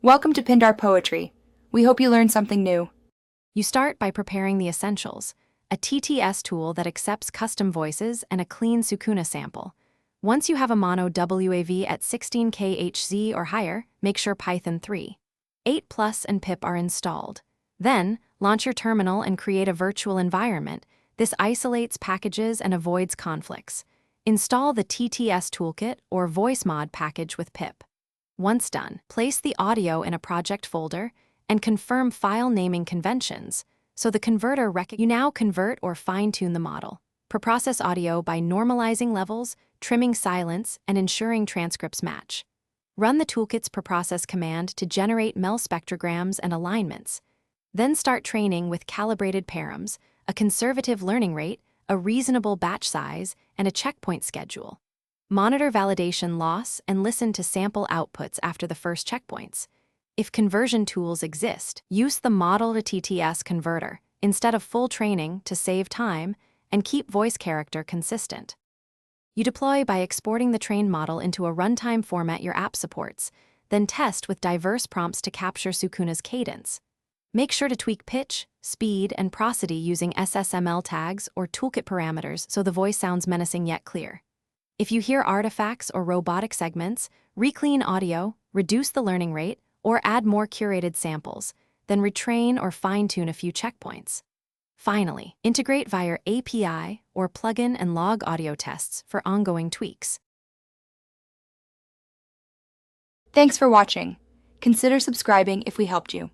Welcome to Pindar Poetry. We hope you learned something new. You start by preparing the essentials, a TTS tool that accepts custom voices and a clean Sukuna sample. Once you have a mono WAV at 16K Hz or higher, make sure Python 3, 8 Plus and pip are installed. Then, launch your terminal and create a virtual environment. This isolates packages and avoids conflicts. Install the TTS toolkit or voice mod package with pip. Once done, place the audio in a project folder and confirm file naming conventions so the converter You now convert or fine-tune the model. Preprocess audio by normalizing levels, trimming silence, and ensuring transcripts match. Run the toolkit's preprocess command to generate MEL spectrograms and alignments. Then start training with calibrated params, a conservative learning rate, a reasonable batch size, and a checkpoint schedule. Monitor validation loss and listen to sample outputs after the first checkpoints. If conversion tools exist, use the model to TTS converter instead of full training to save time and keep voice character consistent. You deploy by exporting the trained model into a runtime format your app supports, then test with diverse prompts to capture Sukuna's cadence. Make sure to tweak pitch, speed, and prosody using SSML tags or toolkit parameters so the voice sounds menacing yet clear. If you hear artifacts or robotic segments, reclean audio, reduce the learning rate, or add more curated samples, then retrain or fine-tune a few checkpoints. Finally, integrate via API or plugin and log audio tests for ongoing tweaks. Thanks for watching. Consider subscribing if we helped you.